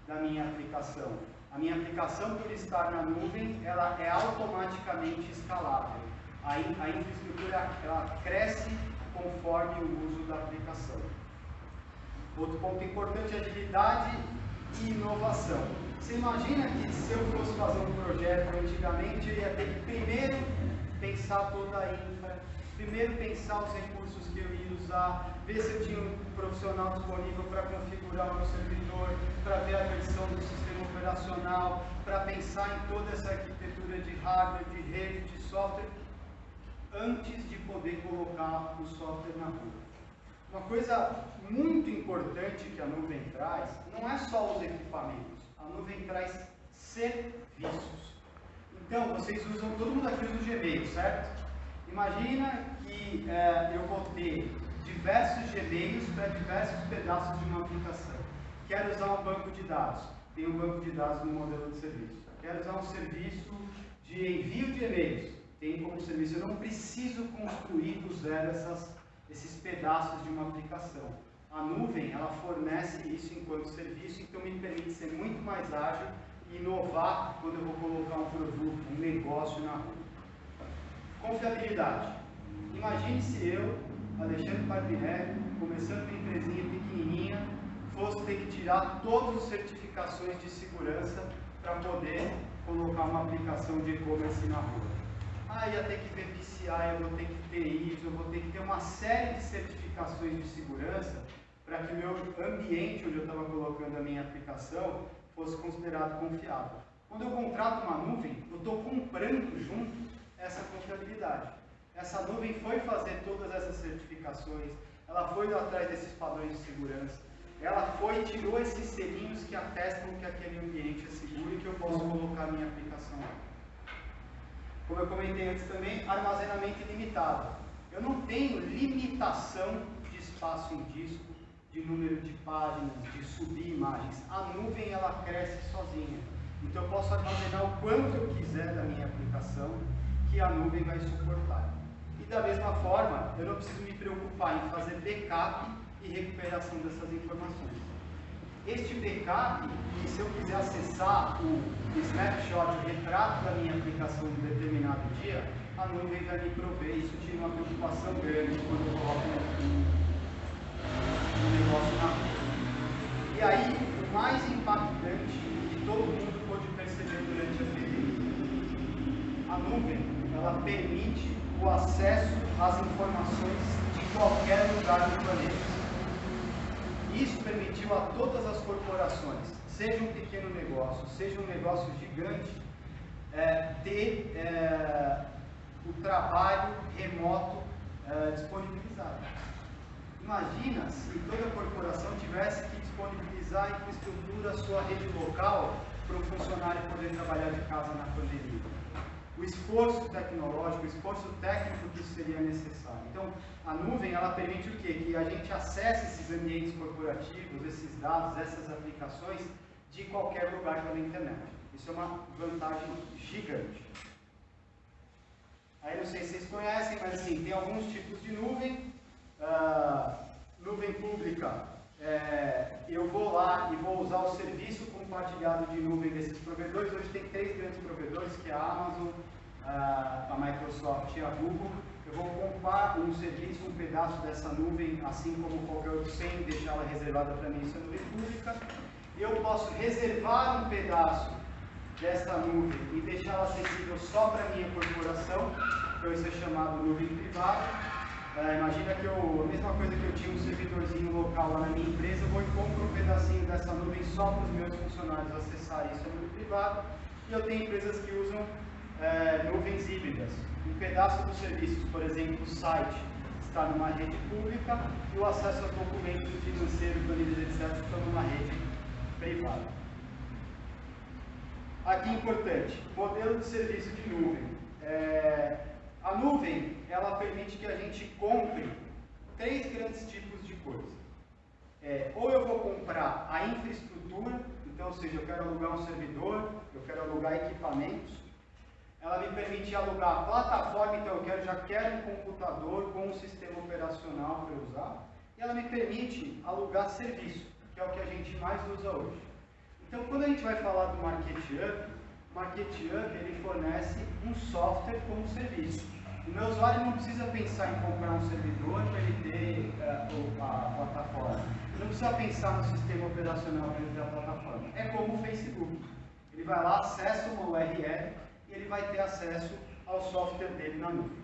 da minha aplicação. A minha aplicação, por estar na nuvem, ela é automaticamente escalável. A infraestrutura ela cresce conforme o uso da aplicação. Outro ponto importante é agilidade e inovação. Você imagina que se eu fosse fazer um projeto antigamente, eu ia ter que primeiro pensar toda a infra, primeiro pensar os recursos que eu ia usar, ver se eu tinha um profissional disponível para configurar o meu servidor, para ver a versão do sistema operacional, para pensar em toda essa arquitetura de hardware, de rede, de software, antes de poder colocar o software na rua. Uma coisa muito importante que a nuvem traz, não é só os equipamentos, a nuvem traz serviços. Então, vocês usam, todo mundo aqui usa o Gmail, certo? Imagina que eu vou ter diversos Gmails para diversos pedaços de uma aplicação. Quero usar um banco de dados, tem um banco de dados no modelo de serviço. Quero usar um serviço de envio de e-mails, tem como serviço. Eu não preciso construir do zero esses pedaços de uma aplicação. A nuvem, ela fornece isso enquanto serviço, então me permite ser muito mais ágil e inovar quando eu vou colocar um produto, um negócio na rua. Confiabilidade. Imagine se eu, Alexandre Pardinelli, começando uma empresinha pequenininha, fosse ter que tirar todas as certificações de segurança para poder colocar uma aplicação de e-commerce na rua. Ia ter que ver PCI, eu vou ter que ter ISO, eu vou ter que ter uma série de certificações de segurança para que o meu ambiente onde eu estava colocando a minha aplicação fosse considerado confiável. Quando eu contrato uma nuvem, eu estou comprando junto essa confiabilidade. Essa nuvem foi fazer todas essas certificações, ela foi atrás desses padrões de segurança, ela foi e tirou esses selinhos que atestam que aquele ambiente é seguro e que eu posso colocar a minha aplicação lá. Como eu comentei antes também, armazenamento ilimitado. Eu não tenho limitação de espaço em disco, de número de páginas, de subir imagens. A nuvem, ela cresce sozinha. Então eu posso armazenar o quanto eu quiser da minha aplicação, que a nuvem vai suportar. E da mesma forma, eu não preciso me preocupar em fazer backup e recuperação dessas informações. Este backup, se eu quiser acessar o snapshot, o retrato da minha aplicação em determinado dia, a nuvem vai me prover. Isso tira uma preocupação grande quando eu coloco um negócio na rua. E aí, o mais impactante que todo mundo pôde perceber durante a pandemia, a nuvem, ela permite o acesso às informações de qualquer lugar do planeta. Isso permitiu a todas as corporações, seja um pequeno negócio, seja um negócio gigante, ter o trabalho remoto disponibilizado. Imagina se toda corporação tivesse que disponibilizar a infraestrutura, a sua rede local, para o funcionário poder trabalhar de casa na pandemia. O esforço tecnológico, o esforço técnico que isso seria necessário. Então, a nuvem, ela permite o quê? Que a gente acesse esses ambientes corporativos, esses dados, essas aplicações, de qualquer lugar pela internet. Isso é uma vantagem gigante. Aí, não sei se vocês conhecem, mas assim, tem alguns tipos de nuvem. Nuvem pública, eu vou lá e vou usar o serviço compartilhado de nuvem desses provedores. Hoje tem 3 grandes provedores, que é a Amazon, a Microsoft e a Google. Eu vou comprar um serviço, um pedaço dessa nuvem, assim como qualquer outro, sem deixá-la reservada para mim, isso é nuvem pública. Eu posso reservar um pedaço dessa nuvem e deixá-la acessível só para a minha corporação, então isso é chamado nuvem privada. Imagina que a mesma coisa que eu tinha um servidorzinho local lá na minha empresa, eu vou e compro um pedacinho dessa nuvem só para os meus funcionários acessarem isso, é nuvem privada. E eu tenho empresas que usam nuvens híbridas. Um pedaço dos serviços, por exemplo, o site, está numa rede pública e o acesso aos documentos financeiros, planilhas, etc., estão numa rede privada. Aqui importante, modelo de serviço de nuvem. A nuvem, ela permite que a gente compre 3 grandes tipos de coisa. Ou eu vou comprar a infraestrutura, então, ou seja, eu quero alugar um servidor, eu quero alugar equipamentos. Ela me permite alugar a plataforma, então eu já quero um computador com um sistema operacional para eu usar. E ela me permite alugar serviço, que é o que a gente mais usa hoje. Então, quando a gente vai falar do MarketUp, o MarketUp, ele fornece um software como serviço. O meu usuário não precisa pensar em comprar um servidor para ele ter a plataforma. Ele não precisa pensar no sistema operacional para ele ter a plataforma. É como o Facebook. Ele vai lá, acessa uma URL e ele vai ter acesso ao software dele na nuvem.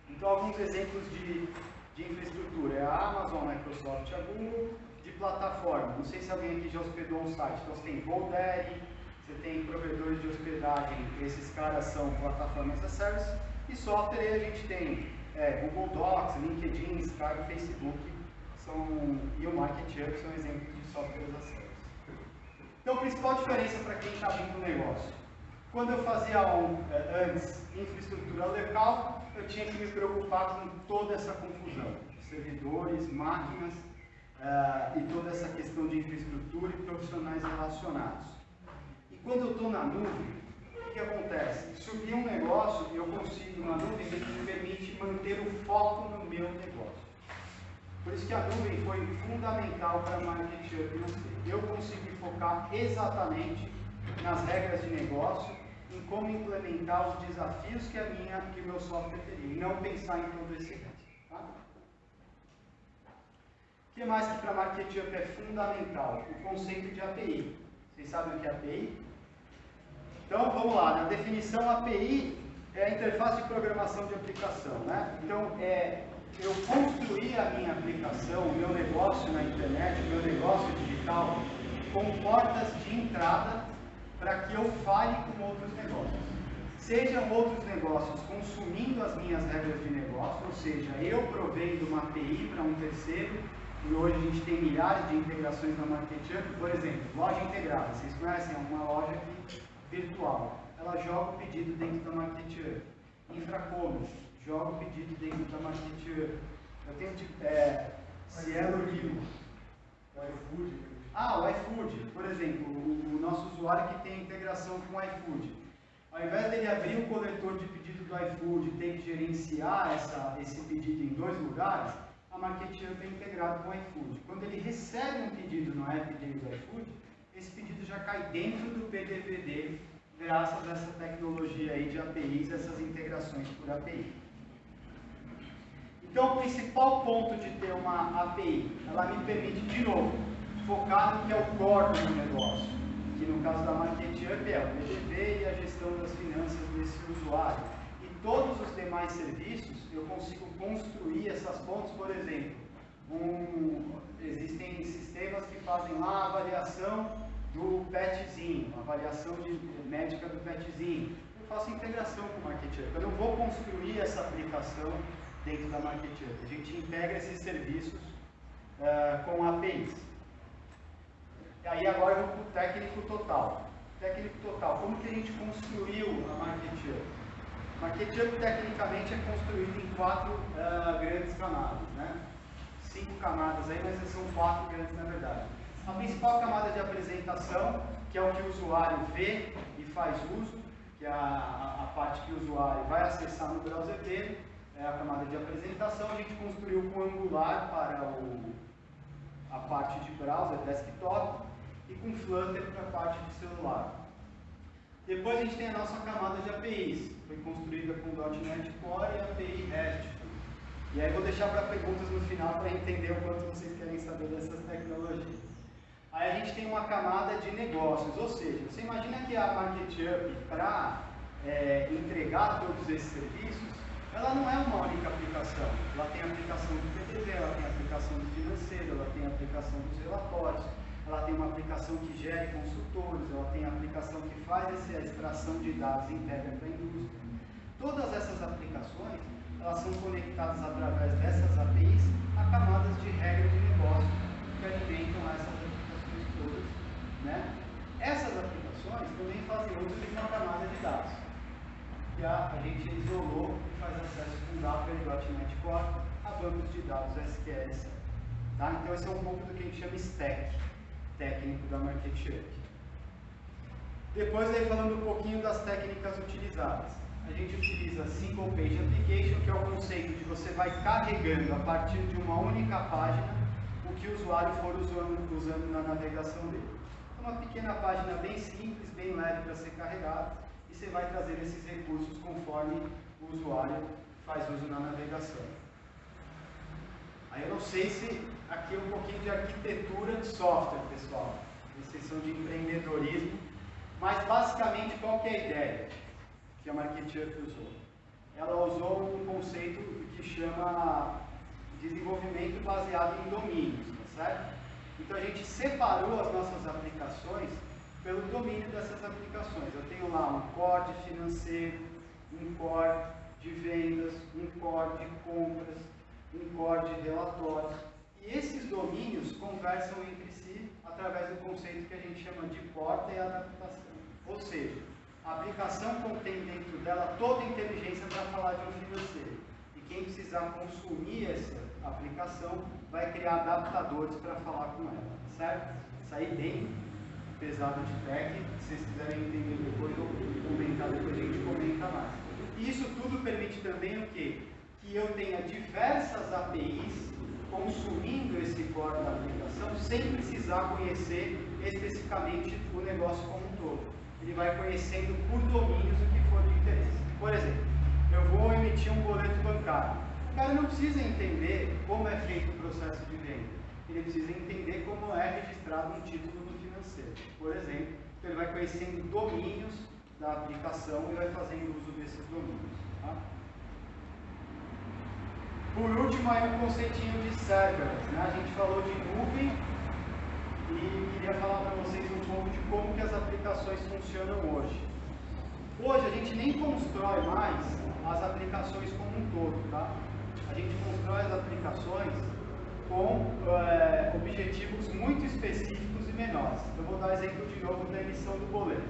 Então, alguns exemplos de infraestrutura é a Amazon, a Microsoft, a Google. De plataforma, não sei se alguém aqui já hospedou um site, então você tem GoDaddy, você tem provedores de hospedagem, esses caras são plataformas as a service, e software aí a gente tem Google Docs, LinkedIn, Skype, Facebook, e o MarketHub são exemplos de software as a service. Então, a principal diferença para quem está vindo no negócio. Quando eu fazia antes infraestrutura local, eu tinha que me preocupar com toda essa confusão, servidores, máquinas, e toda essa questão de infraestrutura e profissionais relacionados. E quando eu estou na nuvem, o que acontece? Subir um negócio, eu consigo na nuvem, que me permite manter o foco no meu negócio. Por isso que a nuvem foi fundamental para a MarketHub financeiro. Eu consegui focar exatamente nas regras de negócio, em como implementar os desafios que o meu software teria, e não pensar em todo esse resto. Tá? O que mais que para a MarketHub é fundamental? O conceito de API. Vocês sabem o que é API? Então, vamos lá. Na definição, API é a interface de programação de aplicação. Né? Então, eu construir a minha aplicação, o meu negócio na internet, o meu negócio digital, com portas de entrada para que eu fale com outros negócios. Sejam outros negócios consumindo as minhas regras de negócio, ou seja, eu provendo uma API para um terceiro. E hoje a gente tem milhares de integrações na MarketHub, por exemplo, loja integrada. Vocês conhecem uma loja virtual. Ela joga o pedido dentro da MarketHub. Infracommerce, joga o pedido dentro da MarketHub. Eu tenho Cielo Rio. O iFood. O iFood, por exemplo, o nosso usuário que tem integração com o iFood. Ao invés dele abrir o coletor de pedido do iFood e ter que gerenciar esse pedido em 2 lugares, a MarketHub é integrado com o iFood. Quando ele recebe um pedido no app dele do iFood, esse pedido já cai dentro do PDV dele, graças a essa tecnologia aí de APIs, essas integrações por API. Então, o principal ponto de ter uma API, ela me permite, de novo, focar no que é o core do negócio, que no caso da MarketHub é o PDV e a gestão das finanças desse usuário. Todos os demais serviços, eu consigo construir essas pontes, por exemplo, existem sistemas que fazem lá a avaliação do petzinho, a avaliação médica do petzinho. Eu faço integração com o MarketHub. Eu não vou construir essa aplicação dentro da MarketHub. A gente integra esses serviços com APIs. E aí agora eu vou para o técnico total. Técnico total, como que a gente construiu a MarketHub? MarketHub, tecnicamente, é construído em 4 grandes camadas, né? 5 camadas aí, mas são 4 grandes na verdade. A principal camada de apresentação, que é o que o usuário vê e faz uso, que é a parte que o usuário vai acessar no browser dele, é a camada de apresentação. A gente construiu com Angular para a parte de browser, desktop, e com Flutter para a parte de celular. Depois a gente tem a nossa camada de APIs, foi construída com .NET Core e API REST. E aí vou deixar para perguntas no final para entender o quanto vocês querem saber dessas tecnologias. Aí a gente tem uma camada de negócios, ou seja, você imagina que a MarketHub, para entregar todos esses serviços, ela não é uma única aplicação. Ela tem a aplicação do PDV, ela tem a aplicação do financeiro, ela tem a aplicação dos relatórios, ela tem uma aplicação que gera consultores, ela tem a aplicação que faz essa extração de dados interna para a indústria. Todas essas aplicações, elas são conectadas através dessas APIs a camadas de regra de negócio que alimentam essas aplicações todas. Né? Essas aplicações também fazem uso de uma camada de dados, que a gente isolou e faz acesso com .NET Core a bancos de dados SQL. Tá? Então esse é um pouco do que a gente chama stack técnico da MarketHub. Depois aí falando um pouquinho das técnicas utilizadas. A gente utiliza Single Page Application, que é o conceito de você vai carregando a partir de uma única página o que o usuário for usando na navegação dele. É uma pequena página bem simples, bem leve para ser carregada, e você vai trazer esses recursos conforme o usuário faz uso na navegação. Aí eu não sei se aqui é um pouquinho de arquitetura de software, pessoal. Vocês são de empreendedorismo, mas basicamente qual que é a ideia que a MarketHub usou? ela usou um conceito que chama desenvolvimento baseado em domínios, tá certo? Então a gente separou as nossas aplicações pelo domínio dessas aplicações. Eu tenho lá um core de financeiro, um core de vendas, um core de compras, um core de relatórios. E esses domínios conversam entre si através do conceito que a gente chama de porta e adaptação. Ou seja, a aplicação contém dentro dela toda a inteligência para falar de um financeiro. E quem precisar consumir essa aplicação vai criar adaptadores para falar com ela, certo? Isso aí bem pesado de tech, se vocês quiserem entender depois ou comentar depois, a gente comenta mais. E isso tudo permite também o quê? Que eu tenha diversas APIs consumindo esse core da aplicação sem precisar conhecer especificamente o negócio como um todo. Ele vai conhecendo por domínios o que for de interesse. Por exemplo, eu vou emitir um boleto bancário. O cara não precisa entender como é feito o processo de venda. Ele precisa entender como é registrado um título no financeiro. Por exemplo, então ele vai conhecendo domínios da aplicação e vai fazendo uso desses domínios. Tá? Por último, aí um conceitinho de serverless, né? A gente falou de nuvem e queria falar para vocês um pouco de como que as aplicações funcionam hoje. Hoje a gente nem constrói mais as aplicações como um todo, tá? A gente constrói as aplicações com objetivos muito específicos e menores. Eu vou dar exemplo de novo da emissão do boleto.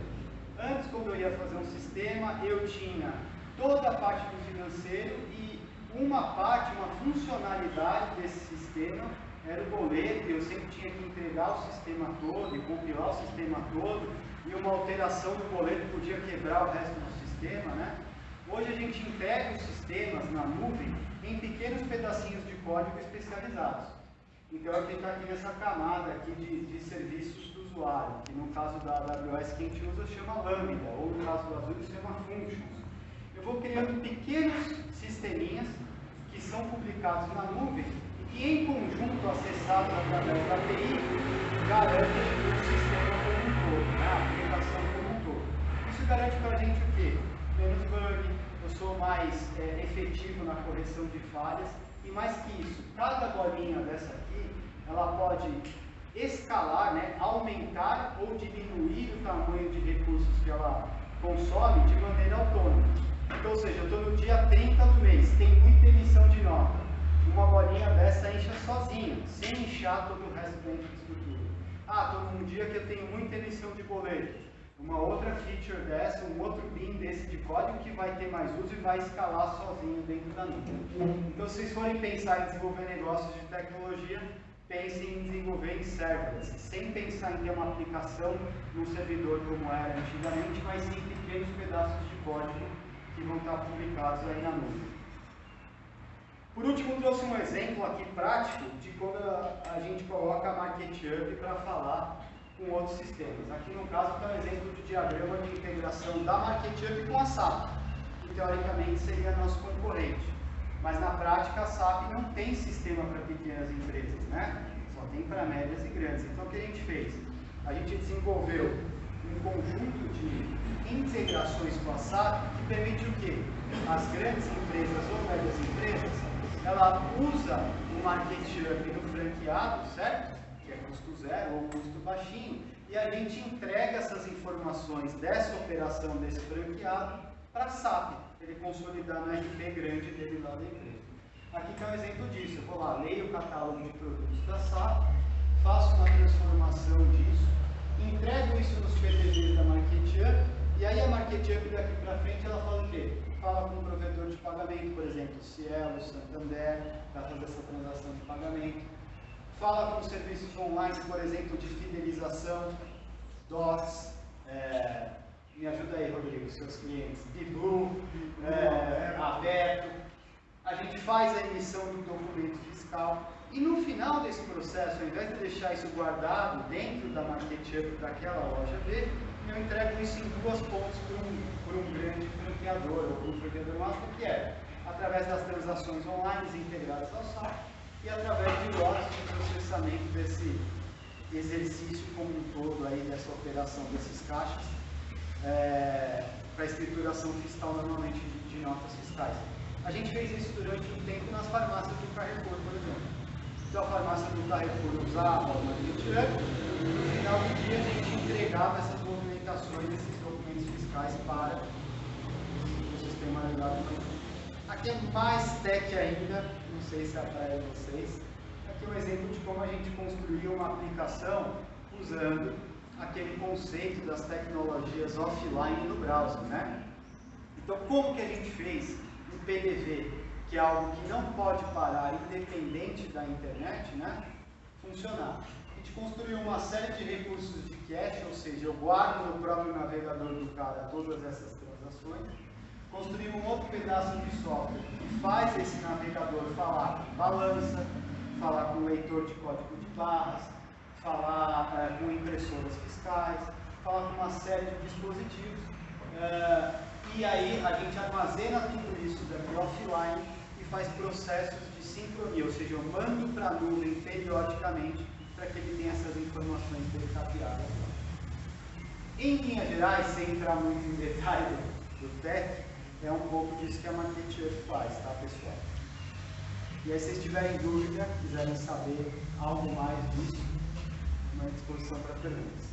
Antes, quando eu ia fazer um sistema, eu tinha toda a parte do financeiro e uma parte, uma funcionalidade desse sistema era o boleto, eu sempre tinha que entregar o sistema todo e compilar o sistema todo, e uma alteração do boleto podia quebrar o resto do sistema, né? Hoje a gente entrega os sistemas na nuvem em pequenos pedacinhos de código especializados. Então a gente está aqui nessa camada aqui de serviços do usuário, que no caso da AWS que a gente usa chama Lambda, ou no caso do Azure chama Functions. Eu vou criando pequenos sisteminhas que são publicados na nuvem e que em conjunto, acessados através da API, garantem o sistema como um todo, né? A aplicação como um todo. Isso garante para a gente o quê? Menos bug, eu sou mais efetivo na correção de falhas e mais que isso, cada bolinha dessa aqui, ela pode escalar, né? Aumentar ou diminuir o tamanho de recursos que ela consome de maneira autônoma. Então, ou seja, eu estou no dia 30 do mês, tem muita emissão de nota. Uma bolinha dessa enche sozinha, sem inchar todo o resto da infraestrutura. Ah, estou num dia que eu tenho muita emissão de boleto. Uma outra feature dessa, um outro bin desse de código que vai ter mais uso e vai escalar sozinho dentro da nuvem. Então, se vocês forem pensar em desenvolver negócios de tecnologia, pensem em desenvolver em serverless, sem pensar em ter uma aplicação num servidor como era antigamente, mas sim pequenos pedaços de código que vão estar publicados aí na nuvem. Por último, trouxe um exemplo aqui prático de quando a gente coloca a MarketUp para falar com outros sistemas. Aqui no caso está um exemplo de diagrama de integração da MarketUp com a SAP, que teoricamente seria nosso concorrente. Mas na prática a SAP não tem sistema para pequenas empresas, né? Só tem para médias e grandes. Então o que a gente fez? A gente desenvolveu um conjunto de integrações com a SAP que permite o quê? As grandes empresas ou médias empresas, ela usa o MarketUp no franqueado, certo? Que é custo zero ou custo baixinho, e a gente entrega essas informações dessa operação desse franqueado para a SAP, ele consolidar no RP grande dele lá da empresa. Aqui está um exemplo disso, eu vou lá, leio o catálogo de produtos da SAP, faço uma transformação disso, entrego isso nos PTGs da MarketUp, e aí a MarketUp daqui para frente ela fala o quê? Fala com o provedor de pagamento, por exemplo, Cielo, Santander, para fazer essa transação de pagamento. Fala com serviços online, por exemplo, de fidelização, Docs, me ajuda aí, Rodrigo, seus clientes, Blue, Aberto. A gente faz a emissão do documento fiscal e no final desse processo, ao invés de deixar isso guardado dentro da MarketUp daquela loja B, eu entrego isso em duas pontas por um grande franqueador ou um franqueador master, que é através das transações online integradas ao SAP e através de lotes de processamento desse exercício como um todo aí, dessa operação desses caixas para escrituração fiscal normalmente de de notas fiscais. A gente fez isso durante um tempo nas farmácias do Carrefour, por exemplo. Então a farmácia do Carrefour usava o MarketUp, no final do dia a gente entregava essas movimentações, esses documentos fiscais para o sistema legado. Aqui é mais tech ainda, não sei se é para vocês. Aqui é um exemplo de como a gente construiu uma aplicação usando aquele conceito das tecnologias offline no browser, né? Então, como que a gente fez o PDV, que é algo que não pode parar, independente da internet, né, funcionar? A gente construiu uma série de recursos de cache, ou seja, eu guardo no próprio navegador do cara todas essas transações. Construímos um outro pedaço de software que faz esse navegador falar com balança, falar com leitor de código de barras, falar com impressoras fiscais, falar com uma série de dispositivos. E aí a gente armazena tudo isso daqui offline e faz processos de sincronia, ou seja, eu mando para a nuvem periodicamente para que ele tenha essas informações backupadas. Em linhas gerais, sem entrar muito em detalhe do tech, é um pouco disso que a MarketUp faz, tá, pessoal? E aí, se vocês tiverem dúvida, quiserem saber algo mais disso, à disposição para perguntas.